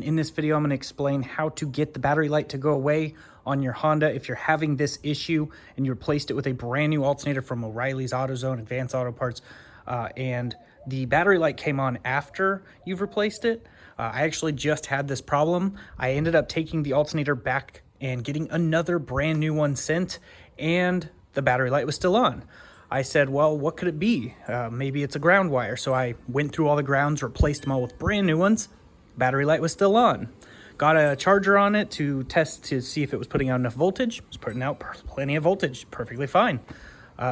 In this video, I'm going to explain how to get the battery light to go away on your Honda if you're having this issue and you replaced it with a brand new alternator from O'Reilly's AutoZone, Advanced Auto Parts, and the battery light came on after you've replaced it. I actually just had this problem. I ended up taking the alternator back and getting another brand new one sent, and the battery light was still on. I said, well, what could it be? Maybe it's a ground wire. So I went through all the grounds, replaced them all with brand new ones. Battery light was still on. Got a charger on it to test to see if it was putting out enough voltage. It was putting out plenty of voltage, perfectly fine.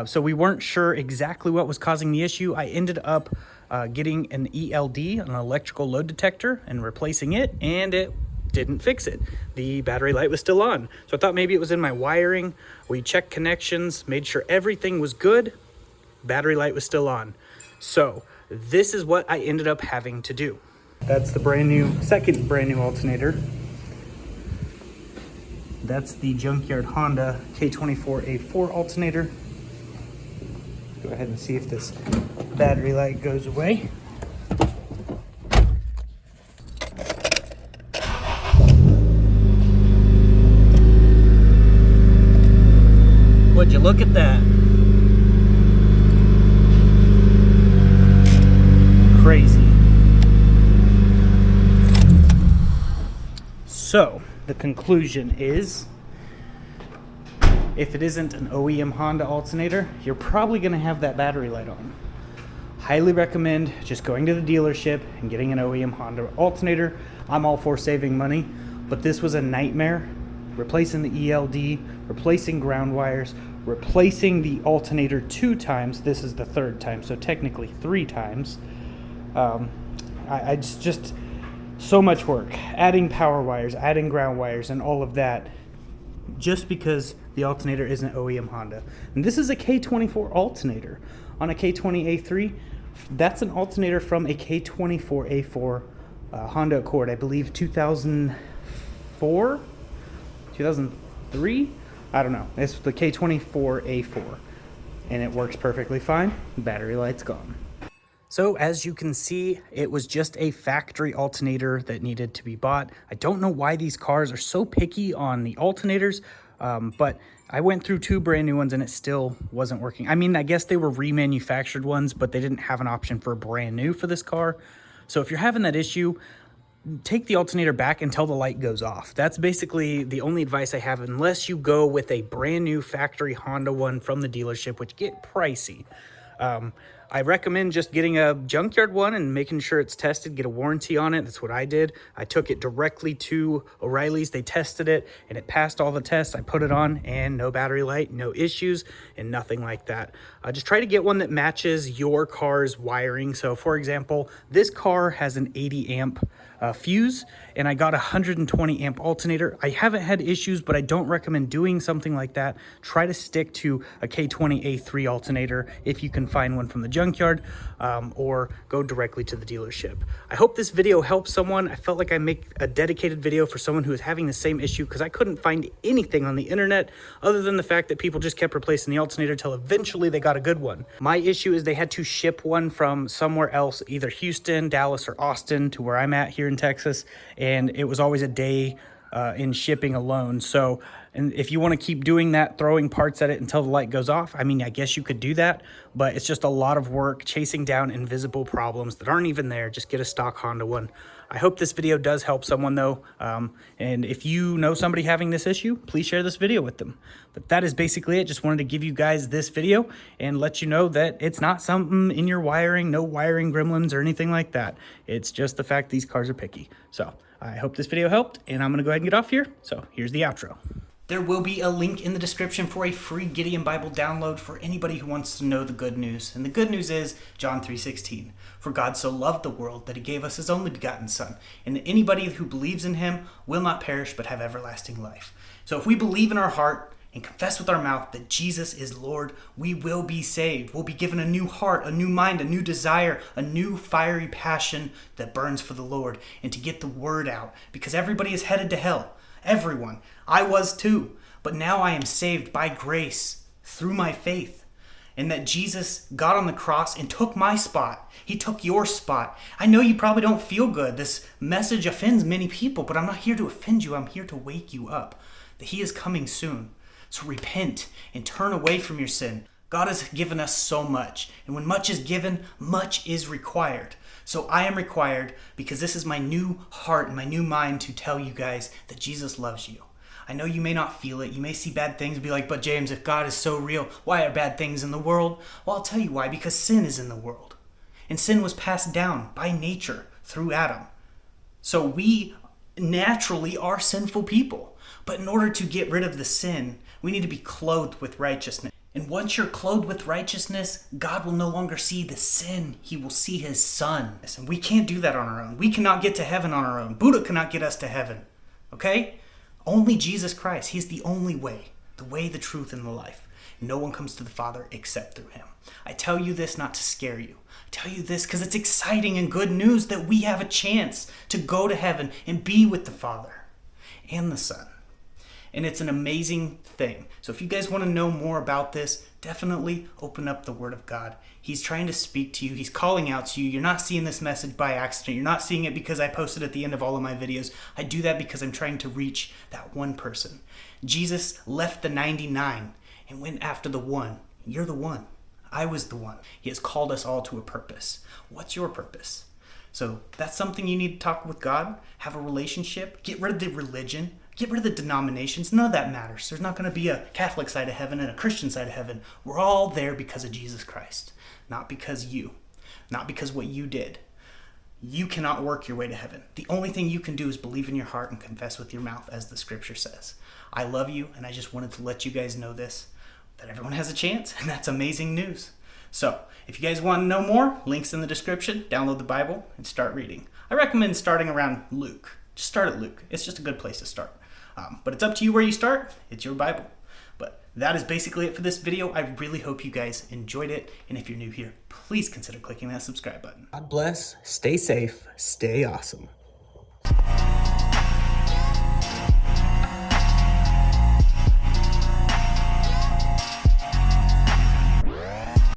So we weren't sure exactly what was causing the issue. I ended up getting an ELD, an electrical load detector, and replacing it, and it didn't fix it. The battery light was still on. So I thought maybe it was in my wiring. We checked connections, made sure everything was good. Battery light was still on. So this is what I ended up having to do. That's the second brand new alternator. That's the junkyard Honda K24A4 alternator. Go ahead and see if this battery light goes away. Would you look at that? Crazy. So, the conclusion is, if it isn't an OEM Honda alternator, you're probably going to have that battery light on. Highly recommend just going to the dealership and getting an OEM Honda alternator. I'm all for saving money, but this was a nightmare. Replacing the ELD, replacing ground wires, replacing the alternator 2 times. This is the 3rd time, so technically 3 times. I just so much work, adding power wires, adding ground wires, and all of that, just because the alternator isn't OEM Honda. And this is a K24 alternator. On a K20A3, that's an alternator from a K24A4 Honda Accord, I believe 2004, 2003? I don't know. It's the K24A4, and it works perfectly fine. Battery light's gone. So as you can see, it was just a factory alternator that needed to be bought. I don't know why these cars are so picky on the alternators, but I went through 2 brand new ones and it still wasn't working. I mean, I guess they were remanufactured ones, but they didn't have an option for brand new for this car. So if you're having that issue, take the alternator back until the light goes off. That's basically the only advice I have, unless you go with a brand new factory Honda one from the dealership, which get pricey. I recommend just getting a junkyard one and making sure it's tested, get a warranty on it. That's what I did. I took it directly to O'Reilly's. They tested it and it passed all the tests. I put it on and no battery light, no issues, and nothing like that. Just try to get one that matches your car's wiring. So for example, this car has an 80 amp fuse, and I got a 120 amp alternator. I haven't had issues, but I don't recommend doing something like that. Try to stick to a K20A3 alternator if you can find one from the junkyard, or go directly to the dealership. I hope this video helps someone. I felt like I make a dedicated video for someone who is having the same issue, because I couldn't find anything on the internet other than the fact that people just kept replacing the alternator till eventually they got a good one. My issue is they had to ship one from somewhere else, either Houston, Dallas, or Austin, to where I'm at here in Texas, and it was always a day in shipping alone. So, and if you want to keep doing that, throwing parts at it until the light goes off, I mean, I guess you could do that, but it's just a lot of work chasing down invisible problems that aren't even there. Just get a stock Honda one. I hope this video does help someone though, and if you know somebody having this issue, please share this video with them. But that is basically it. Just wanted to give you guys this video and let you know that it's not something in your wiring, no wiring gremlins or anything like that. It's just the fact these cars are picky. So I hope this video helped, and I'm gonna go ahead and get off here. So here's the outro. There will be a link in the description for a free Gideon Bible download for anybody who wants to know the good news. And the good news is John 3:16. For God so loved the world that he gave us his only begotten Son, and that anybody who believes in him will not perish but have everlasting life. So if we believe in our heart and confess with our mouth that Jesus is Lord, we will be saved. We'll be given a new heart, a new mind, a new desire, a new fiery passion that burns for the Lord, and to get the word out, because everybody is headed to hell. Everyone. I was too. But now I am saved by grace through my faith. and that Jesus got on the cross and took my spot. He took your spot. I know you probably don't feel good. This message offends many people, but I'm not here to offend you. I'm here to wake you up that he is coming soon. So repent and turn away from your sin. God has given us so much, and when much is given, much is required. So I am required, because this is my new heart and my new mind, to tell you guys that Jesus loves you. I know you may not feel it. You may see bad things and be like, but James, if God is so real, why are bad things in the world? Well, I'll tell you why, because sin is in the world. And sin was passed down by nature through Adam. So we naturally are sinful people. But in order to get rid of the sin, we need to be clothed with righteousness. And once you're clothed with righteousness, God will no longer see the sin. He will see his son. And we can't do that on our own. We cannot get to heaven on our own. Buddha cannot get us to heaven. Okay? Only Jesus Christ. He's the only way. The way, the truth, and the life. No one comes to the Father except through him. I tell you this not to scare you. I tell you this because it's exciting and good news that we have a chance to go to heaven and be with the Father and the Son. And it's an amazing thing. So if you guys want to know more about this, definitely open up the Word of God. He's trying to speak to you. He's calling out to you. You're not seeing this message by accident. You're not seeing it because I posted at the end of all of my videos. I do that because I'm trying to reach that one person. Jesus left the 99 and went after the one. You're the one. I was the one. He has called us all to a purpose. What's your purpose? So that's something you need to talk with God, have a relationship, get rid of the religion, get rid of the denominations. None of that matters. There's not going to be a Catholic side of heaven and a Christian side of heaven. We're all there because of Jesus Christ, not because not because what you did. You cannot work your way to heaven. The only thing you can do is believe in your heart and confess with your mouth, as the scripture says. I love you, and I just wanted to let you guys know this, that everyone has a chance, and that's amazing news. So, if you guys want to know more, links in the description, download the Bible, and start reading. I recommend starting around Luke. Just start at Luke. It's just a good place to start. But it's up to you where you start. It's your Bible. But that is basically it for this video. I really hope you guys enjoyed it. And if you're new here, please consider clicking that subscribe button. God bless. Stay safe. Stay awesome.